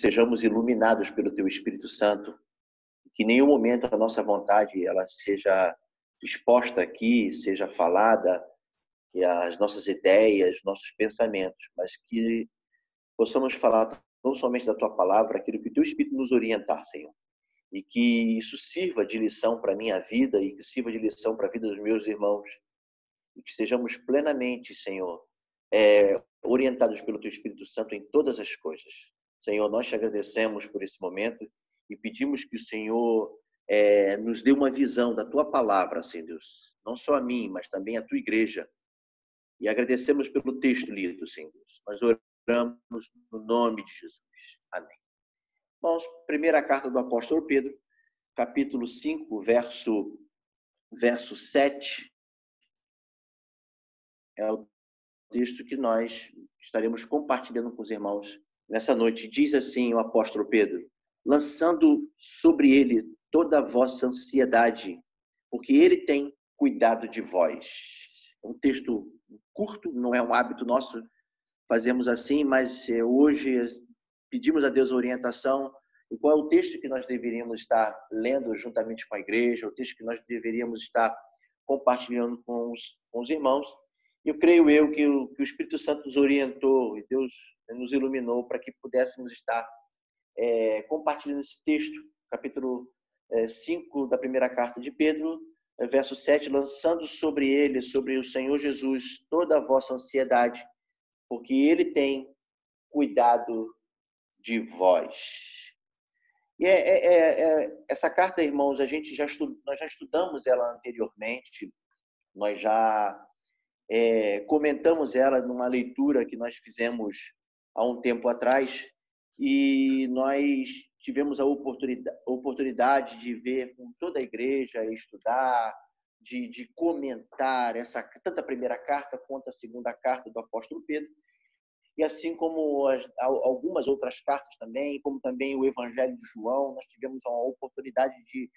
sejamos iluminados pelo Teu Espírito Santo, que em nenhum momento a nossa vontade ela seja exposta aqui, seja falada, que as nossas ideias, nossos pensamentos, mas que possamos falar não somente da Tua palavra, aquilo que o Teu Espírito nos orientar, Senhor. E que isso sirva de lição para a minha vida e que sirva de lição para a vida dos meus irmãos. E que sejamos plenamente, Senhor, orientados pelo Teu Espírito Santo em todas as coisas. Senhor, nós te agradecemos por esse momento e pedimos que o Senhor nos dê uma visão da Tua palavra, Senhor Deus. Não só a mim, mas também a Tua igreja. E agradecemos pelo texto lido, Senhor Deus. Nós oramos no nome de Jesus. Amém. Irmãos, primeira carta do apóstolo Pedro, capítulo 5, verso 7, é o texto que nós estaremos compartilhando com os irmãos nessa noite. Diz assim o apóstolo Pedro: lançando sobre ele toda a vossa ansiedade, porque ele tem cuidado de vós. É um texto curto, não é um hábito nosso fazermos assim, mas hoje pedimos a Deus a orientação. E qual é o texto que nós deveríamos estar lendo juntamente com a igreja, o texto que nós deveríamos estar compartilhando com os irmãos. Eu creio que o Espírito Santo nos orientou e Deus nos iluminou para que pudéssemos estar compartilhando esse texto, capítulo 5 da primeira carta de Pedro, verso 7, lançando sobre ele, sobre o Senhor Jesus, toda a vossa ansiedade, porque ele tem cuidado de vós. E essa carta, irmãos, nós já estudamos ela anteriormente, nós já comentamos ela numa leitura que nós fizemos há um tempo atrás, e nós tivemos a oportunidade de ver com toda a igreja, estudar, de comentar tanto a primeira carta quanto a segunda carta do apóstolo Pedro, e assim como algumas outras cartas também, como também o Evangelho de João, nós tivemos a oportunidade de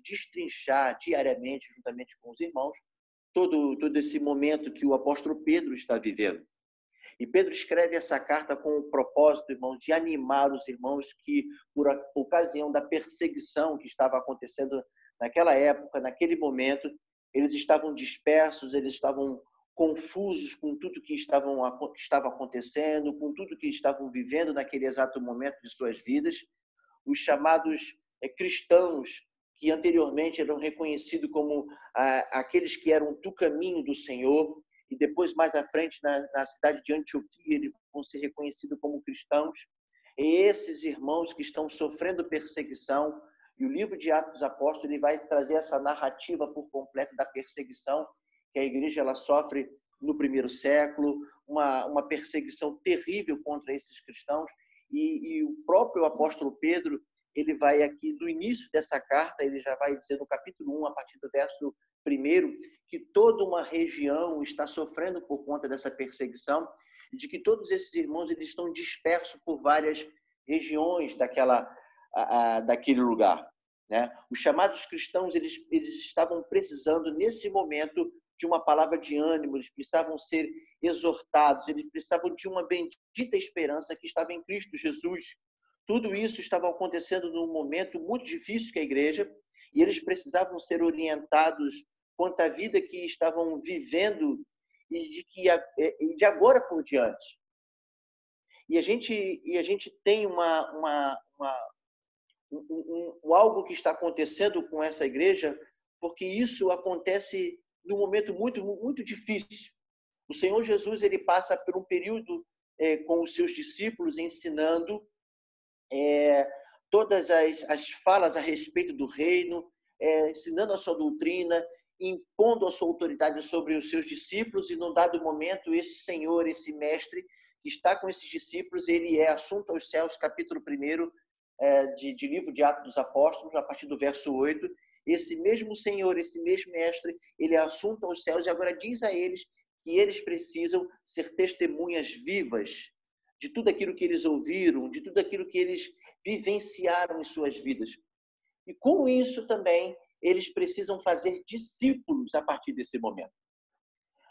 destrinchar diariamente, juntamente com os irmãos, todo esse momento que o apóstolo Pedro está vivendo. E Pedro escreve essa carta com o propósito, irmãos, de animar os irmãos que, por ocasião da perseguição que estava acontecendo naquela época, naquele momento, eles estavam dispersos, eles estavam confusos com tudo que estava acontecendo, com tudo que estavam vivendo naquele exato momento de suas vidas. Os chamados cristãos, que anteriormente eram reconhecidos como aqueles que eram do caminho do Senhor, e depois, mais à frente, na cidade de Antioquia, eles vão ser reconhecidos como cristãos. E esses irmãos que estão sofrendo perseguição, e o livro de Atos dos Apóstolos ele vai trazer essa narrativa por completo da perseguição que a igreja ela sofre no primeiro século, uma perseguição terrível contra esses cristãos. E o próprio apóstolo Pedro, ele vai aqui, no início dessa carta, ele já vai dizer no capítulo 1, a partir do verso 1, que toda uma região está sofrendo por conta dessa perseguição, de que todos esses irmãos eles estão dispersos por várias regiões daquele lugar, né? Os chamados cristãos, eles estavam precisando, nesse momento, de uma palavra de ânimo, eles precisavam ser exortados, eles precisavam de uma bendita esperança que estava em Cristo Jesus. Tudo isso estava acontecendo num momento muito difícil que a igreja, e eles precisavam ser orientados quanto à vida que estavam vivendo e de agora por diante. E a gente tem algo que está acontecendo com essa igreja, porque isso acontece num momento muito, muito difícil. O Senhor Jesus ele passa por um período com os seus discípulos ensinando todas as falas a respeito do reino, ensinando a sua doutrina, impondo a sua autoridade sobre os seus discípulos, e num dado momento esse Senhor, esse mestre que está com esses discípulos, ele é assunto aos céus, capítulo 1 de livro de Atos dos Apóstolos, a partir do verso 8, esse mesmo Senhor, esse mesmo mestre, ele é assunto aos céus e agora diz a eles que eles precisam ser testemunhas vivas de tudo aquilo que eles ouviram, de tudo aquilo que eles vivenciaram em suas vidas. E com isso também, eles precisam fazer discípulos a partir desse momento.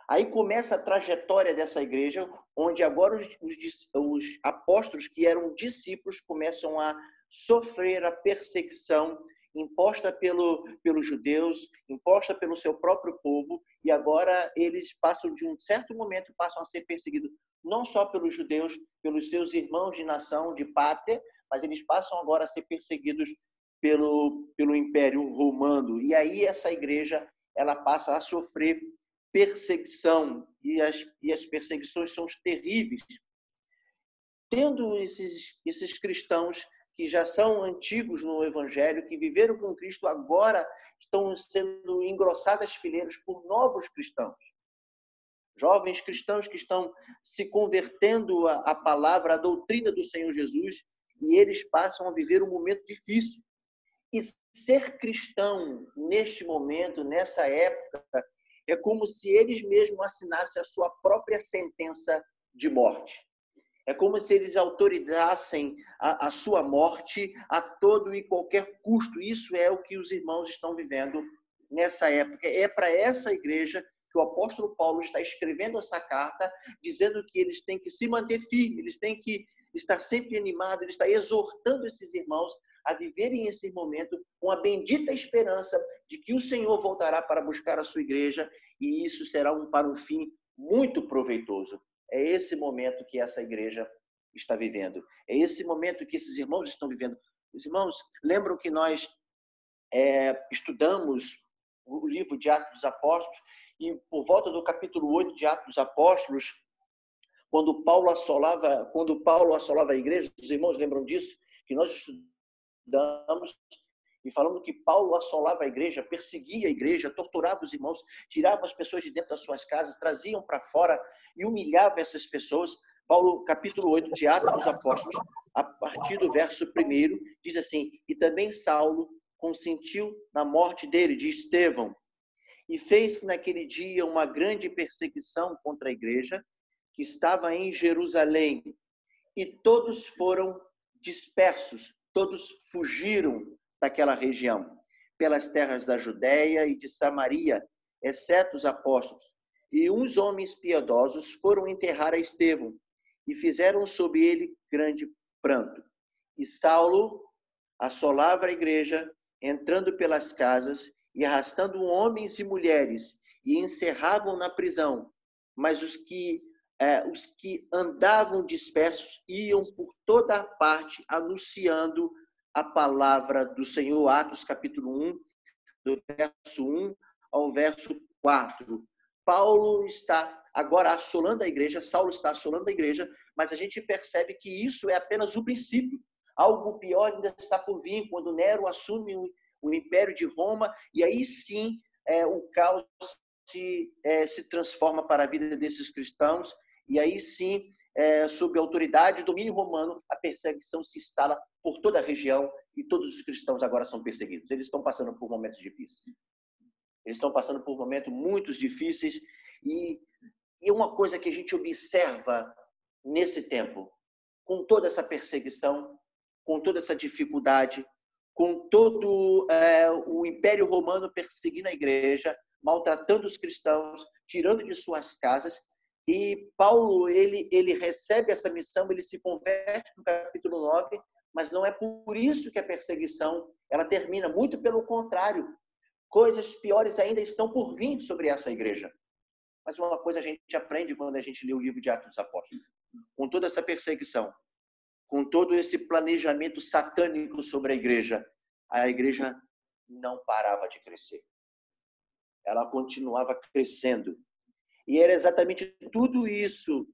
Aí começa a trajetória dessa igreja, onde agora os apóstolos que eram discípulos começam a sofrer a perseguição imposta pelos judeus, imposta pelo seu próprio povo, e agora eles passam de um certo momento, passam a ser perseguidos não só pelos judeus, pelos seus irmãos de nação, de pátria, mas eles passam agora a ser perseguidos pelo Império Romano. E aí essa igreja ela passa a sofrer perseguição, e as perseguições são terríveis. Tendo esses cristãos que já são antigos no Evangelho, que viveram com Cristo, agora estão sendo engrossadas fileiras por novos cristãos. Jovens cristãos que estão se convertendo à palavra, à doutrina do Senhor Jesus, e eles passam a viver um momento difícil. E ser cristão neste momento, nessa época, é como se eles mesmos assinassem a sua própria sentença de morte. É como se eles autorizassem a sua morte a todo e qualquer custo. Isso é o que os irmãos estão vivendo nessa época. É para essa igreja que o apóstolo Paulo está escrevendo essa carta, dizendo que eles têm que se manter firmes, eles têm que estar sempre animados, ele está exortando esses irmãos a viverem esse momento com a bendita esperança de que o Senhor voltará para buscar a sua igreja, e isso será para um fim muito proveitoso. É esse momento que essa igreja está vivendo. É esse momento que esses irmãos estão vivendo. Os irmãos lembram que nós estudamos o livro de Atos dos Apóstolos, e por volta do capítulo 8 de Atos dos Apóstolos, quando Paulo assolava a igreja, os irmãos lembram disso? Que nós estudamos e falamos que Paulo assolava a igreja, perseguia a igreja, torturava os irmãos, tirava as pessoas de dentro das suas casas, traziam para fora e humilhava essas pessoas. Paulo, capítulo 8 de Atos dos Apóstolos, a partir do verso 1, diz assim: e também Saulo consentiu na morte dele, de Estevão, e fez naquele dia uma grande perseguição contra a igreja que estava em Jerusalém, e todos foram dispersos, todos fugiram daquela região, pelas terras da Judéia e de Samaria, exceto os apóstolos. E uns homens piedosos foram enterrar a Estevão, e fizeram sobre ele grande pranto. E Saulo assolava a igreja, entrando pelas casas e arrastando homens e mulheres, e encerravam na prisão. Mas os que andavam dispersos iam por toda a parte anunciando a palavra do Senhor. Atos capítulo 1, do verso 1 ao verso 4. Paulo está agora assolando a igreja, Saulo está assolando a igreja, mas a gente percebe que isso é apenas o princípio. Algo pior ainda está por vir, quando Nero assume o Império de Roma, e aí sim o caos se transforma para a vida desses cristãos, e aí sim, sob a autoridade e domínio romano, a perseguição se instala por toda a região, e todos os cristãos agora são perseguidos. Eles estão passando por momentos difíceis. Eles estão passando por momentos muito difíceis, e uma coisa que a gente observa nesse tempo, com toda essa perseguição, com toda essa dificuldade, com todo o Império Romano perseguindo a igreja, maltratando os cristãos, tirando de suas casas, e Paulo, ele recebe essa missão, ele se converte no capítulo 9, mas não é por isso que a perseguição ela termina, muito pelo contrário. Coisas piores ainda estão por vir sobre essa igreja. Mas uma coisa a gente aprende quando a gente lê o livro de Atos dos Apóstolos. Com toda essa perseguição, com todo esse planejamento satânico sobre a igreja não parava de crescer. Ela continuava crescendo. E era exatamente tudo isso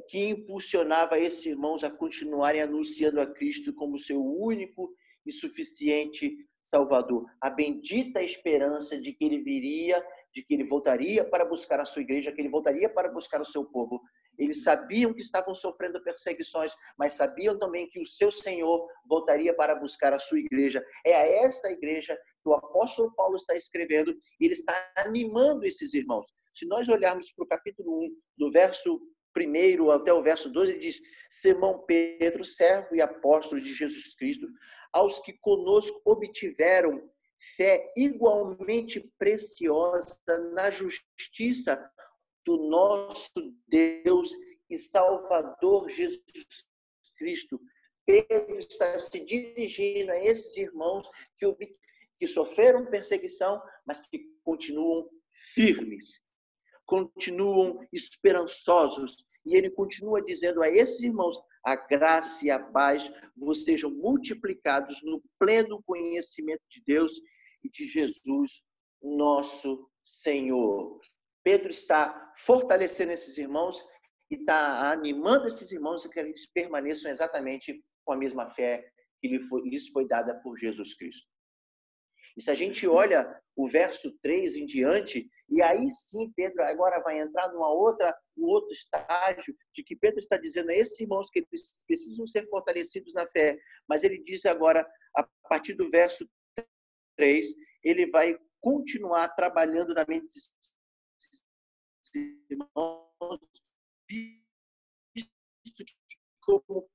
que impulsionava esses irmãos a continuarem anunciando a Cristo como seu único e suficiente Salvador. A bendita esperança de que ele viria, de que ele voltaria para buscar a sua igreja, que ele voltaria para buscar o seu povo. Eles sabiam que estavam sofrendo perseguições, mas sabiam também que o seu Senhor voltaria para buscar a sua igreja. É a esta igreja que o apóstolo Paulo está escrevendo, e ele está animando esses irmãos. Se nós olharmos para o capítulo 1, do verso 1 até o verso 12, ele diz: Simão Pedro, servo e apóstolo de Jesus Cristo, aos que conosco obtiveram fé igualmente preciosa na justiça do nosso Deus e Salvador Jesus Cristo. Pedro está se dirigindo a esses irmãos que sofreram perseguição, mas que continuam firmes, continuam esperançosos. E ele continua dizendo a esses irmãos: a graça e a paz vos sejam multiplicados no pleno conhecimento de Deus e de Jesus, nosso Senhor. Pedro está fortalecendo esses irmãos e está animando esses irmãos a que eles permaneçam exatamente com a mesma fé que lhes foi dada por Jesus Cristo. E se a gente olha o verso 3 em diante, e aí sim Pedro agora vai entrar num outro estágio de que Pedro está dizendo a esses irmãos que eles precisam ser fortalecidos na fé, mas ele diz agora, a partir do verso 3, ele vai continuar trabalhando na mente desses irmãos, visto que como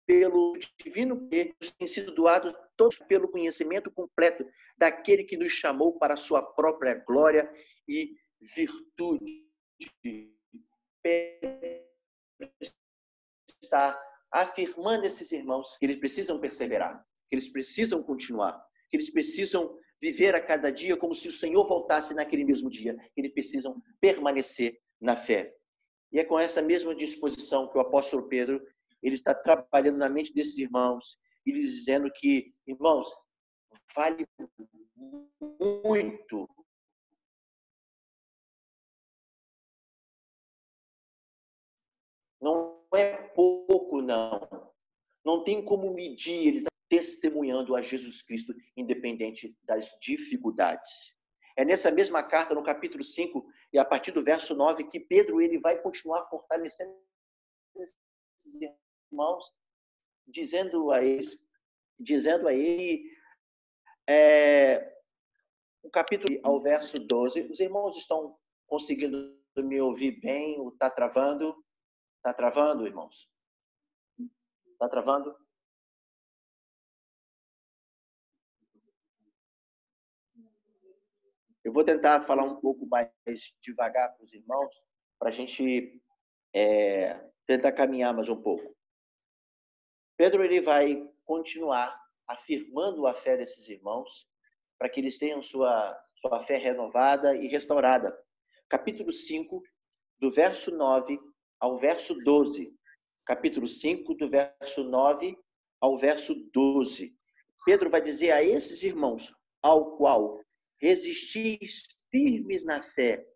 pelo divino poder tem sido doado todos pelo conhecimento completo daquele que nos chamou para a sua própria glória e virtude. Está afirmando esses irmãos que eles precisam perseverar, que eles precisam continuar, que eles precisam viver a cada dia como se o Senhor voltasse naquele mesmo dia, que eles precisam permanecer na fé. E é com essa mesma disposição que o apóstolo Pedro ele está trabalhando na mente desses irmãos e lhes dizendo que, irmãos, vale muito não é pouco, não. Não tem como medir, ele está testemunhando a Jesus Cristo, independente das dificuldades. É nessa mesma carta, no capítulo 5, e a partir do verso 9, que Pedro ele vai continuar fortalecendo esses irmãos, dizendo a ele, o capítulo ao verso 12, os irmãos estão conseguindo me ouvir bem? Ou está travando? Está travando, irmãos? Está travando? Eu vou tentar falar um pouco mais devagar para os irmãos, para a gente tentar caminhar mais um pouco. Pedro ele vai continuar afirmando a fé desses irmãos, para que eles tenham sua fé renovada e restaurada. Capítulo 5, do verso 9 ao verso 12. Capítulo 5, do verso 9 ao verso 12. Pedro vai dizer a esses irmãos, ao qual resistis firmes na fé,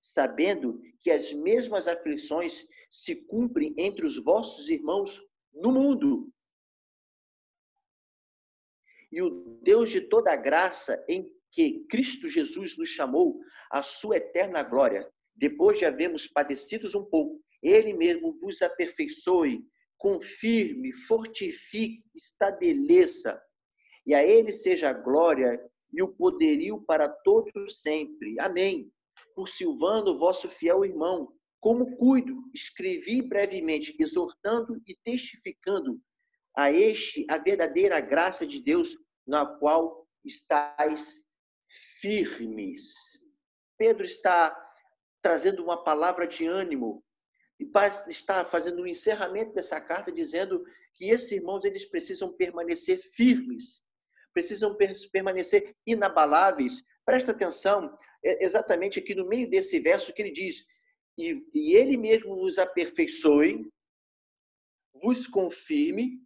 sabendo que as mesmas aflições se cumprem entre os vossos irmãos no mundo. E o Deus de toda a graça, em que Cristo Jesus nos chamou à sua eterna glória, depois de havermos padecidos um pouco, ele mesmo vos aperfeiçoe, confirme, fortifique, estabeleça. E a ele seja a glória e o poderio para todos sempre. Amém. Por Silvano, vosso fiel irmão, como cuido, escrevi brevemente, exortando e testificando a este a verdadeira graça de Deus, na qual estáis firmes. Pedro está trazendo uma palavra de ânimo e está fazendo um encerramento dessa carta dizendo que esses irmãos eles precisam permanecer firmes, precisam permanecer inabaláveis. Presta atenção, exatamente aqui no meio desse verso que ele diz: e ele mesmo vos aperfeiçoe, vos confirme,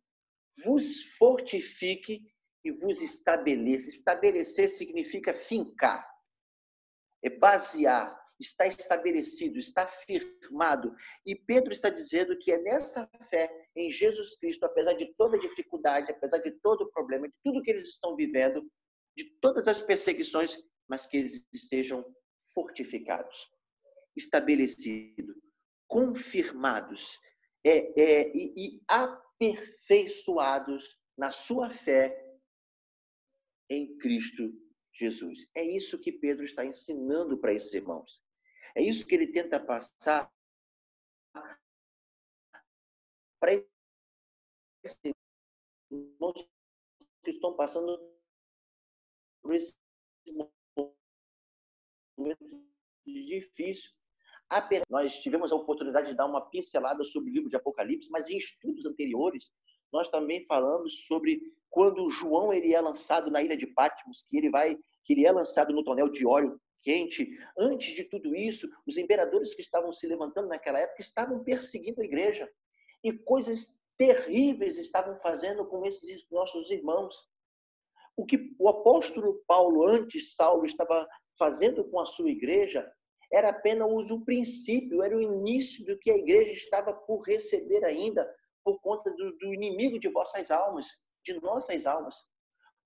vos fortifique e vos estabeleça. Estabelecer significa fincar, é basear, está estabelecido, está firmado. E Pedro está dizendo que é nessa fé em Jesus Cristo, apesar de toda dificuldade, apesar de todo o problema, de tudo que eles estão vivendo, de todas as perseguições, mas que eles sejam fortificados, estabelecidos, confirmados e aperfeiçoados na sua fé em Cristo Jesus. É isso que Pedro está ensinando para esses irmãos. É isso que ele tenta passar para esses irmãos que estão passando por esse momento difícil. Nós tivemos a oportunidade de dar uma pincelada sobre o livro de Apocalipse, mas em estudos anteriores, nós também falamos sobre quando João ele é lançado na ilha de Patmos, que ele é lançado no tonel de óleo quente. Antes de tudo isso, os imperadores que estavam se levantando naquela época estavam perseguindo a igreja. E coisas terríveis estavam fazendo com esses nossos irmãos. O que o apóstolo Paulo, antes Saulo, estava fazendo com a sua igreja era apenas um princípio, era o início do que a igreja estava por receber ainda por conta do inimigo de vossas almas, de nossas almas.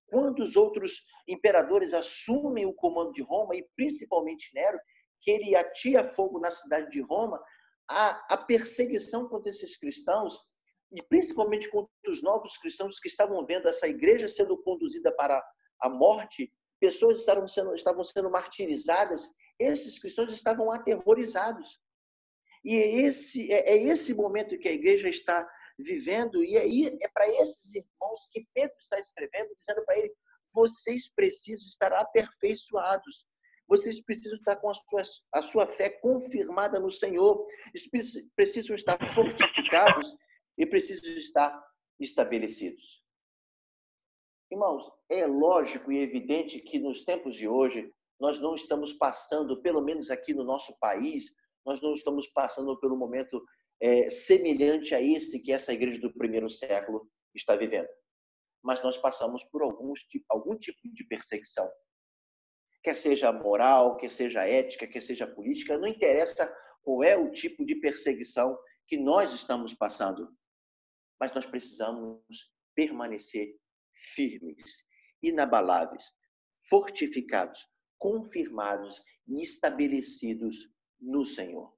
Quantos outros imperadores assumem o comando de Roma, e principalmente Nero, que ele atia fogo na cidade de Roma, a perseguição contra esses cristãos, e principalmente contra os novos cristãos que estavam vendo essa igreja sendo conduzida para a morte, pessoas estavam sendo martirizadas, esses cristãos estavam aterrorizados. E é esse momento que a igreja está vivendo, e aí é para esses irmãos que Pedro está escrevendo, dizendo para ele, vocês precisam estar aperfeiçoados, vocês precisam estar com a sua fé confirmada no Senhor, precisam estar fortificados e precisam estar estabelecidos. Irmãos, é lógico e evidente que nos tempos de hoje, nós não estamos passando, pelo menos aqui no nosso país, nós não estamos passando por um momento semelhante a esse que essa igreja do primeiro século está vivendo. Mas nós passamos por algum tipo de perseguição. Quer seja moral, quer seja ética, quer seja política, não interessa qual é o tipo de perseguição que nós estamos passando. Mas nós precisamos permanecer firmes, inabaláveis, fortificados, confirmados e estabelecidos no Senhor.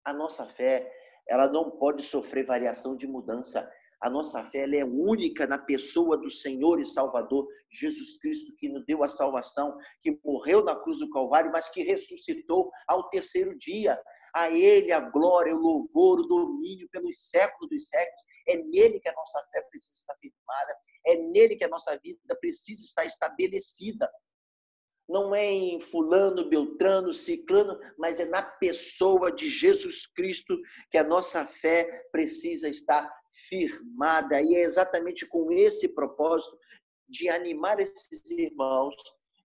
A nossa fé, ela não pode sofrer variação de mudança. A nossa fé ela é única na pessoa do Senhor e Salvador Jesus Cristo, que nos deu a salvação, que morreu na cruz do Calvário, mas que ressuscitou ao terceiro dia. A Ele a glória, o louvor, o domínio pelos séculos dos séculos. É nele que a nossa fé precisa estar firmada. É nele que a nossa vida precisa estar estabelecida. Não é em fulano, beltrano, ciclano, mas é na pessoa de Jesus Cristo que a nossa fé precisa estar firmada. E é exatamente com esse propósito de animar esses irmãos,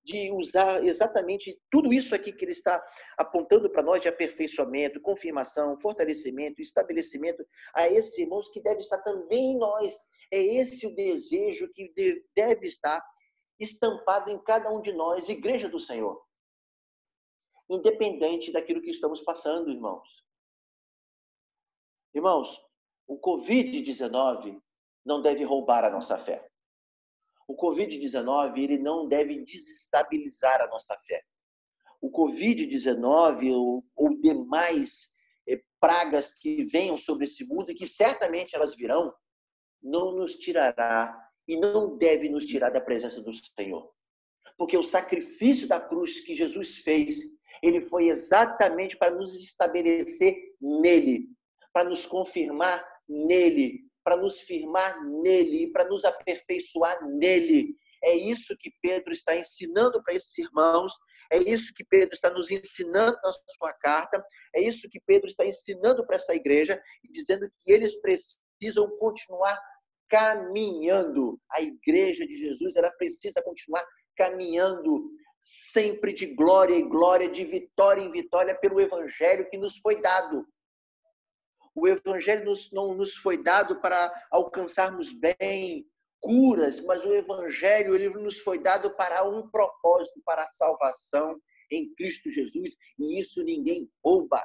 de usar exatamente tudo isso aqui que ele está apontando para nós de aperfeiçoamento, confirmação, fortalecimento, estabelecimento a esses irmãos que deve estar também em nós. É esse o desejo que deve estar estampado em cada um de nós, igreja do Senhor. Independente daquilo que estamos passando, irmãos. Irmãos, o Covid-19 não deve roubar a nossa fé. O Covid-19, ele não deve desestabilizar a nossa fé. O Covid-19 ou demais pragas que venham sobre esse mundo, e que certamente elas virão, não nos tirará e não deve nos tirar da presença do Senhor. Porque o sacrifício da cruz que Jesus fez, ele foi exatamente para nos estabelecer nele, para nos confirmar nele, para nos firmar nele, para nos aperfeiçoar nele. É isso que Pedro está ensinando para esses irmãos, é isso que Pedro está nos ensinando na sua carta, é isso que Pedro está ensinando para essa igreja, dizendo que eles precisam continuar caminhando. A igreja de Jesus, ela precisa continuar caminhando sempre de glória em glória, de vitória em vitória, pelo evangelho que nos foi dado. O evangelho não nos foi dado para alcançarmos bem, curas, mas o evangelho ele nos foi dado para um propósito, para a salvação em Cristo Jesus, e isso ninguém rouba.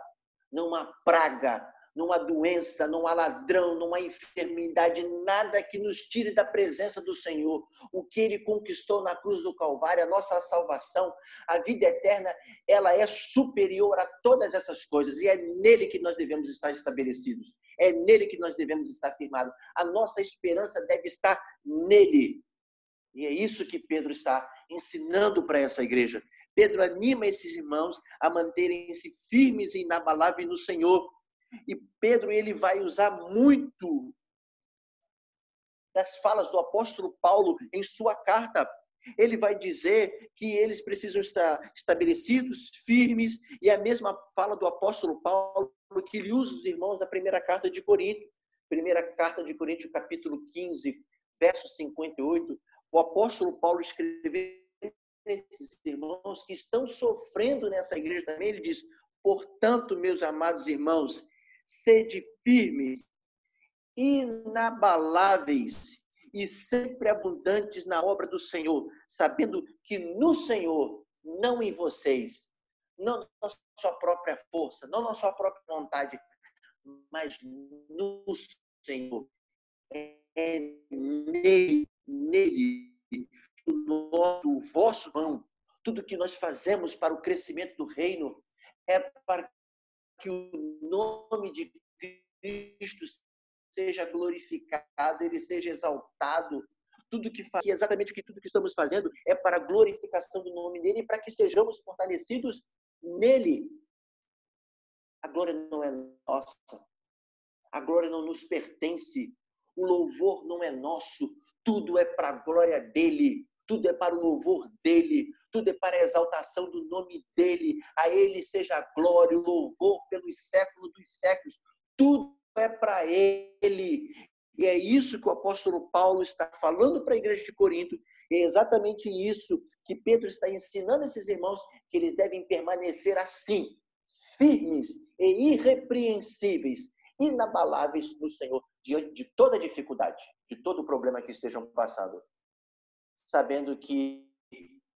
Não há praga, não há doença, não há ladrão, não há enfermidade, nada que nos tire da presença do Senhor. O que Ele conquistou na cruz do Calvário, a nossa salvação, a vida eterna, ela é superior a todas essas coisas. E é nele que nós devemos estar estabelecidos. É nele que nós devemos estar firmados. A nossa esperança deve estar nele. E é isso que Pedro está ensinando para essa igreja. Pedro anima esses irmãos a manterem-se firmes e inabaláveis no Senhor. E Pedro ele vai usar muito das falas do apóstolo Paulo em sua carta. Ele vai dizer que eles precisam estar estabelecidos, firmes, e a mesma fala do apóstolo Paulo, que ele usa os irmãos da primeira carta de Corinto. Primeira carta de Coríntios, capítulo 15, verso 58. O apóstolo Paulo escreveu nesses irmãos que estão sofrendo nessa igreja também. Ele diz: portanto, meus amados irmãos, sede firmes, inabaláveis e sempre abundantes na obra do Senhor, sabendo que no Senhor, não em vocês, não na sua própria força, não na sua própria vontade, mas no Senhor. É nele, o vosso pão, tudo que nós fazemos para o crescimento do reino é para que o nome de Cristo seja glorificado, ele seja exaltado. Tudo que faz, exatamente tudo que estamos fazendo é para a glorificação do nome dele e para que sejamos fortalecidos nele. A glória não é nossa. A glória não nos pertence. O louvor não é nosso. Tudo é para a glória dele. Tudo é para o louvor dele. Tudo é para a exaltação do nome dele. A ele seja a glória, o louvor pelos séculos dos séculos. Tudo é para ele. E é isso que o apóstolo Paulo está falando para a igreja de Corinto. É exatamente isso que Pedro está ensinando a esses irmãos, que eles devem permanecer assim, firmes e irrepreensíveis, inabaláveis no Senhor, diante de toda dificuldade, de todo problema que estejam passando, sabendo que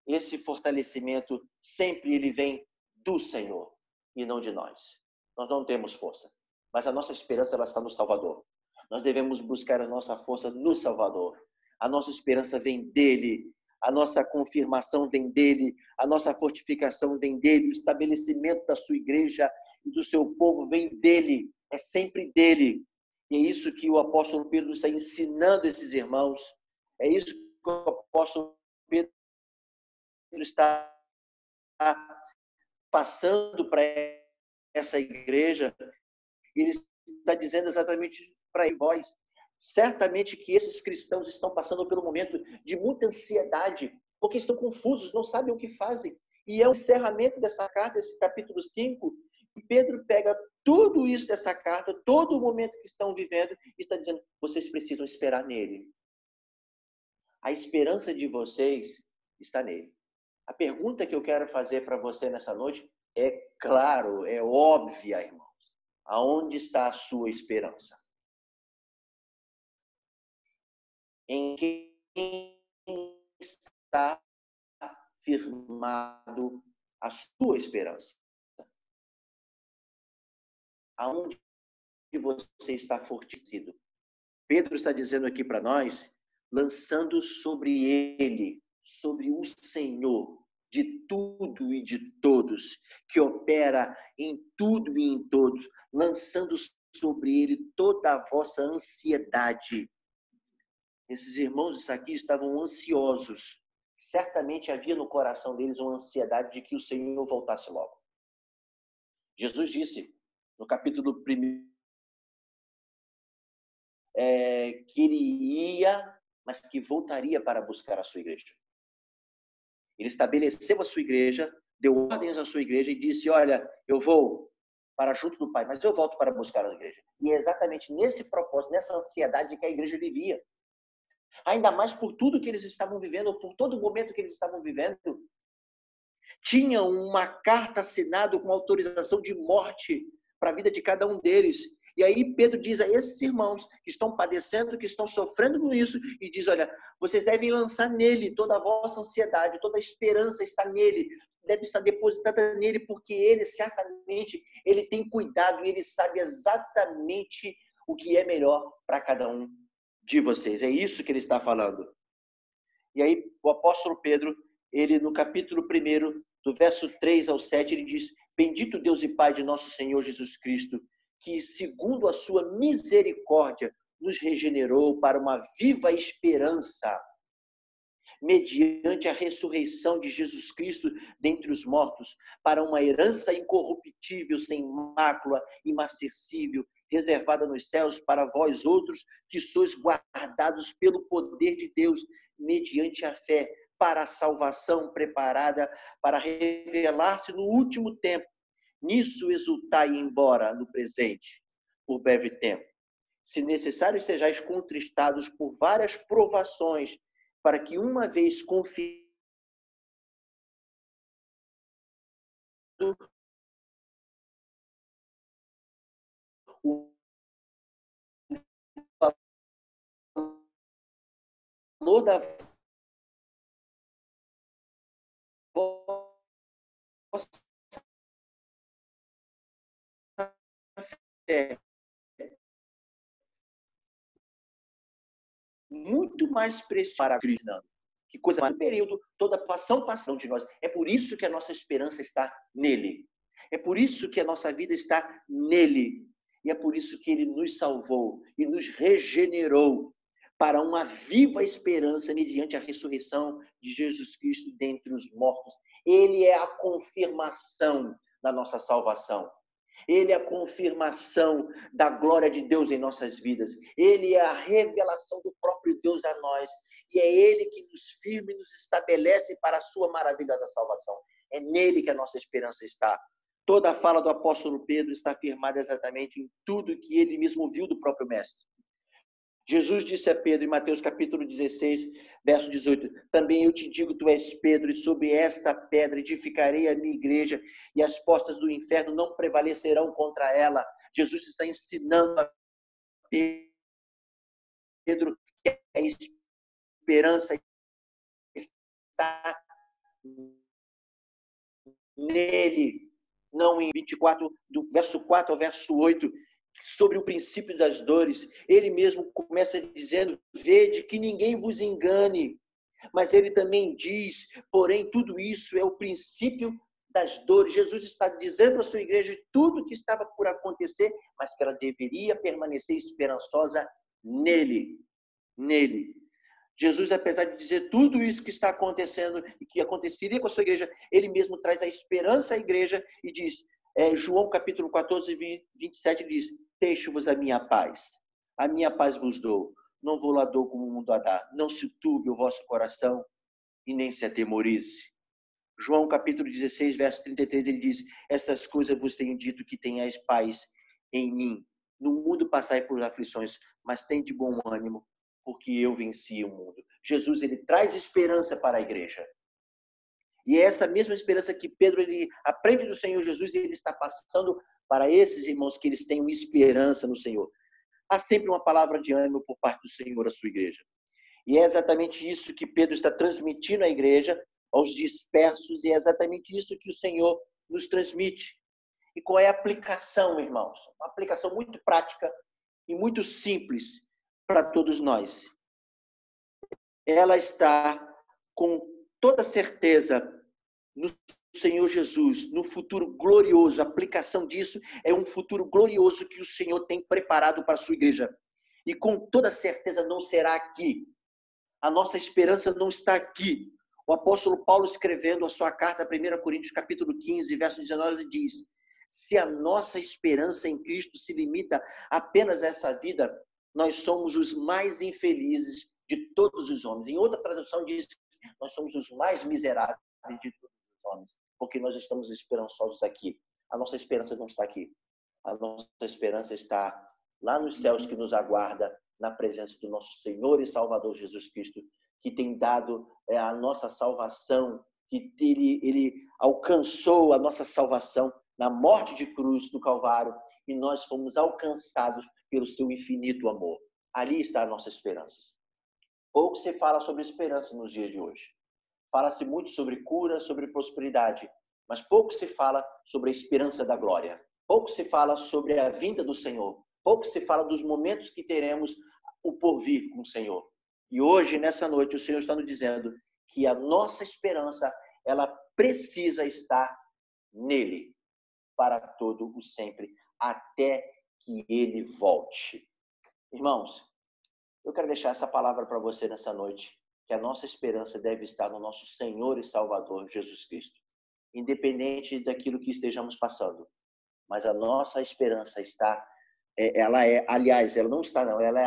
esse fortalecimento sempre ele vem do Senhor e não de nós. Nós não temos força, mas a nossa esperança ela está no Salvador. Nós devemos buscar a nossa força no Salvador. A nossa esperança vem dele, a nossa confirmação vem dele, a nossa fortificação vem dele, o estabelecimento da sua igreja e do seu povo vem dele, é sempre dele. E é isso que o apóstolo Pedro está ensinando esses irmãos, é isso que o apóstolo Pedro está passando para essa igreja. Ele está dizendo exatamente para vós. Certamente que esses cristãos estão passando por um momento de muita ansiedade, porque estão confusos, não sabem o que fazem. E é o encerramento dessa carta, esse capítulo 5, e Pedro pega tudo isso dessa carta, todo o momento que estão vivendo, e está dizendo, vocês precisam esperar nele. A esperança de vocês está nele. A pergunta que eu quero fazer para você nessa noite é claro, é óbvia, irmãos. Aonde está a sua esperança? Em quem está firmado a sua esperança? Aonde você está fortalecido? Pedro está dizendo aqui para nós, lançando sobre ele, sobre o Senhor, de tudo e de todos, que opera em tudo e em todos, lançando sobre ele toda a vossa ansiedade. Esses irmãos aqui estavam ansiosos. Certamente havia no coração deles uma ansiedade de que o Senhor voltasse logo. Jesus disse, no capítulo 1, que ele ia, mas que voltaria para buscar a sua igreja. Ele estabeleceu a sua igreja, deu ordens à sua igreja e disse, olha, eu vou para junto do Pai, mas eu volto para buscar a igreja. E é exatamente nesse propósito, nessa ansiedade que a igreja vivia. Ainda mais por tudo que eles estavam vivendo, por todo o momento que eles estavam vivendo. Tinha uma carta assinada com autorização de morte para a vida de cada um deles. E aí Pedro diz a esses irmãos que estão padecendo, que estão sofrendo com isso, e diz, olha, vocês devem lançar nele toda a vossa ansiedade, toda a esperança está nele, deve estar depositada nele, porque ele certamente, ele tem cuidado e ele sabe exatamente o que é melhor para cada um de vocês. É isso que ele está falando. E aí o apóstolo Pedro, ele no capítulo 1, do verso 3 ao 7, ele diz, bendito Deus e Pai de nosso Senhor Jesus Cristo, que segundo a sua misericórdia nos regenerou para uma viva esperança, mediante a ressurreição de Jesus Cristo dentre os mortos, para uma herança incorruptível, sem mácula, imarcessível, reservada nos céus para vós outros, que sois guardados pelo poder de Deus, mediante a fé, para a salvação preparada para revelar-se no último tempo. Nisso exultai embora no presente, por breve tempo. Se necessário sejais contristados por várias provações, para que uma vez confiado o valor da vossa fé muito mais precioso para Cristo. Que coisa mais, no período, toda a passão de nós. É por isso que a nossa esperança está nele. É por isso que a nossa vida está nele. E é por isso que ele nos salvou e nos regenerou para uma viva esperança mediante a ressurreição de Jesus Cristo dentre os mortos. Ele é a confirmação da nossa salvação. Ele é a confirmação da glória de Deus em nossas vidas. Ele é a revelação do próprio Deus a nós. E é Ele que nos firma e nos estabelece para a sua maravilhosa salvação. É nele que a nossa esperança está. Toda a fala do apóstolo Pedro está firmada exatamente em tudo que ele mesmo viu do próprio Mestre. Jesus disse a Pedro, em Mateus capítulo 16, verso 18, também eu te digo, tu és Pedro, e sobre esta pedra edificarei a minha igreja, e as portas do inferno não prevalecerão contra ela. Jesus está ensinando a Pedro que a esperança está nele, não em 24, do verso 4 ao verso 8, sobre o princípio das dores. Ele mesmo começa dizendo, vede que ninguém vos engane. Mas ele também diz, porém, tudo isso é o princípio das dores. Jesus está dizendo à sua igreja tudo o que estava por acontecer, mas que ela deveria permanecer esperançosa nele. Nele. Jesus, apesar de dizer tudo isso que está acontecendo e que aconteceria com a sua igreja, ele mesmo traz a esperança à igreja e diz, João capítulo 14, 27, diz, deixo-vos a minha paz vos dou, não vou lá dou como o mundo a dá, não se turbe o vosso coração e nem se atemorize. João capítulo 16, verso 33, ele diz, essas coisas vos tenho dito que tenhais paz em mim. No mundo passai por aflições, mas tem de bom ânimo, porque eu venci o mundo. Jesus, ele traz esperança para a igreja. E é essa mesma esperança que Pedro ele aprende do Senhor Jesus e ele está passando para esses irmãos que eles tenham esperança no Senhor. Há sempre uma palavra de ânimo por parte do Senhor à sua igreja. E é exatamente isso que Pedro está transmitindo à igreja, aos dispersos, e é exatamente isso que o Senhor nos transmite. E qual é a aplicação, irmãos? Uma aplicação muito prática e muito simples para todos nós. Ela está com toda certeza no Senhor Jesus, no futuro glorioso. A aplicação disso é um futuro glorioso que o Senhor tem preparado para a sua igreja. E com toda certeza não será aqui. A nossa esperança não está aqui. O apóstolo Paulo, escrevendo a sua carta, 1 Coríntios capítulo 15, verso 19, diz, se a nossa esperança em Cristo se limita apenas a essa vida, nós somos os mais infelizes de todos os homens. Em outra tradução diz, nós somos os mais miseráveis de todos os homens, porque nós estamos esperançosos aqui. A nossa esperança não está aqui. A nossa esperança está lá nos céus que nos aguarda, na presença do nosso Senhor e Salvador Jesus Cristo, que tem dado a nossa salvação, que ele alcançou a nossa salvação na morte de cruz do Calvário, e nós fomos alcançados pelo seu infinito amor. Ali está a nossa esperança. Pouco se fala sobre esperança nos dias de hoje. Fala-se muito sobre cura, sobre prosperidade, mas pouco se fala sobre a esperança da glória. Pouco se fala sobre a vinda do Senhor. Pouco se fala dos momentos que teremos o porvir com o Senhor. E hoje, nessa noite, o Senhor está nos dizendo que a nossa esperança, ela precisa estar nele para todo o sempre, até que ele volte. Irmãos, eu quero deixar essa palavra para você nessa noite, que a nossa esperança deve estar no nosso Senhor e Salvador Jesus Cristo, independente daquilo que estejamos passando. Mas a nossa esperança está, aliás, ela não está não, ela é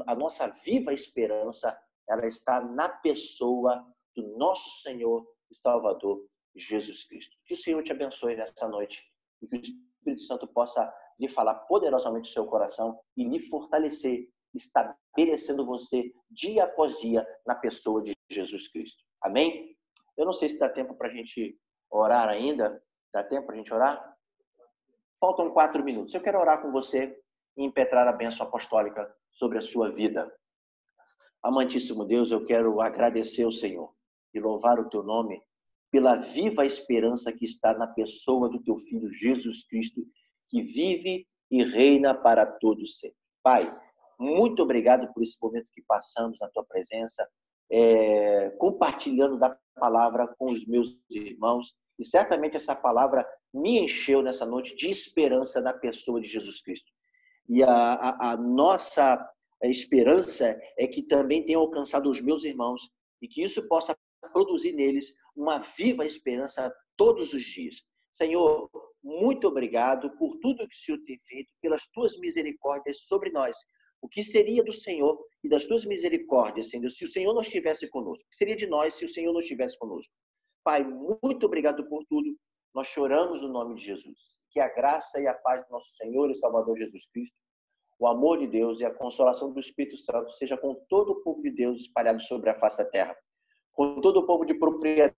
a nossa viva esperança, ela está na pessoa do nosso Senhor e Salvador Jesus Cristo. Que o Senhor te abençoe nessa noite e que o Espírito Santo possa lhe falar poderosamente no seu coração e lhe fortalecer, estabelecendo você dia após dia na pessoa de Jesus Cristo. Amém? Eu não sei se dá tempo para a gente orar ainda. Dá tempo para a gente orar? Faltam 4 minutos. Eu quero orar com você e impetrar a bênção apostólica sobre a sua vida. Amantíssimo Deus, eu quero agradecer ao Senhor e louvar o teu nome pela viva esperança que está na pessoa do teu Filho Jesus Cristo, que vive e reina para todos sempre. Pai, muito obrigado por esse momento que passamos na tua presença, compartilhando da palavra com os meus irmãos, e certamente essa palavra me encheu nessa noite de esperança na pessoa de Jesus Cristo. E a nossa esperança é que também tenha alcançado os meus irmãos e que isso possa produzir neles uma viva esperança todos os dias. Senhor, muito obrigado por tudo que o Senhor tem feito, pelas tuas misericórdias sobre nós. O que seria do Senhor e das tuas misericórdias, Senhor, se o Senhor não estivesse conosco? O que seria de nós se o Senhor não estivesse conosco? Pai, muito obrigado por tudo. Nós choramos no nome de Jesus. Que a graça e a paz do nosso Senhor e Salvador Jesus Cristo, o amor de Deus e a consolação do Espírito Santo seja com todo o povo de Deus espalhado sobre a face da terra, com todo o povo de propriedade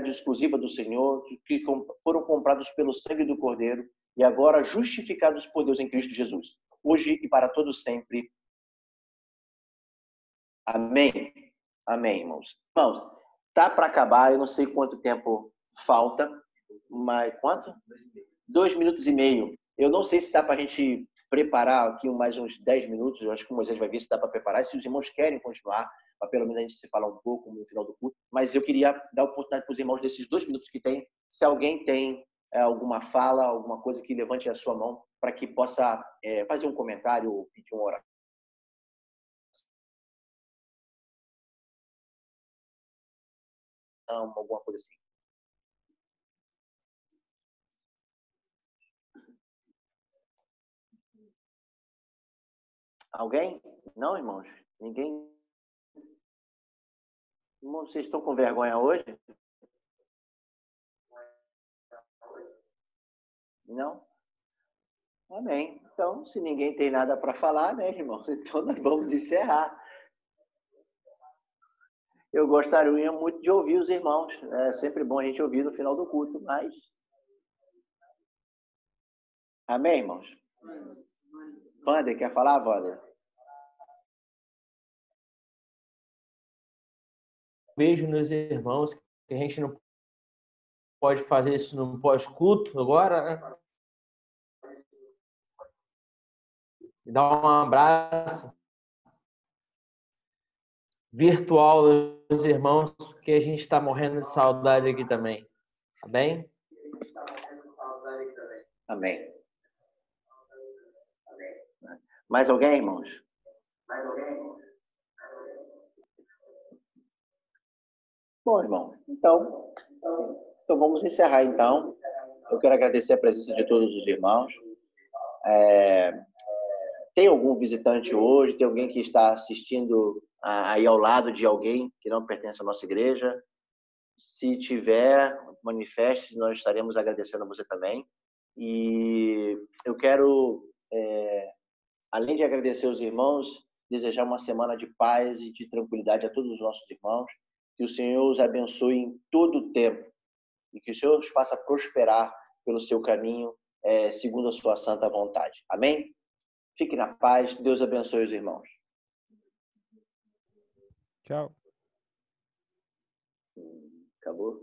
exclusiva do Senhor, que foram comprados pelo sangue do Cordeiro e agora justificados por Deus em Cristo Jesus, hoje e para todos sempre. Amém. Amém, irmãos. Irmãos, tá para acabar, eu não sei quanto tempo falta, mas quanto? 2 minutos e meio. Eu não sei se dá para a gente preparar aqui mais uns 10 minutos, eu acho que o Moisés vai ver se dá para preparar, se os irmãos querem continuar, para pelo menos a gente se falar um pouco no final do culto, mas eu queria dar oportunidade para os irmãos desses 2 minutos que tem, se alguém tem alguma fala, alguma coisa que levante a sua mão, para que possa fazer um comentário ou pedir uma oração, alguma coisa assim. Alguém? Não, irmãos? Ninguém? Irmãos, vocês estão com vergonha hoje? Não? Amém. Então, se ninguém tem nada para falar, né, irmãos? Então, nós vamos encerrar. Eu gostaria muito de ouvir os irmãos. É sempre bom a gente ouvir no final do culto, mas... Amém, irmãos? Wander, quer falar, Wander? Beijo nos irmãos, que a gente não pode fazer isso no pós-culto agora, né? Dar um abraço virtual dos irmãos, que a gente está morrendo de saudade aqui também. Tá bem? Amém. Mais alguém, irmãos? Bom, irmão, então vamos encerrar, então. Eu quero agradecer a presença de todos os irmãos. Tem algum visitante hoje? Tem alguém que está assistindo aí ao lado de alguém que não pertence à nossa igreja? Se tiver, manifeste, nós estaremos agradecendo a você também. E eu quero, além de agradecer os irmãos, desejar uma semana de paz e de tranquilidade a todos os nossos irmãos. Que o Senhor os abençoe em todo o tempo e que o Senhor os faça prosperar pelo seu caminho, segundo a sua santa vontade. Amém? Fique na paz. Deus abençoe os irmãos. Tchau. Acabou?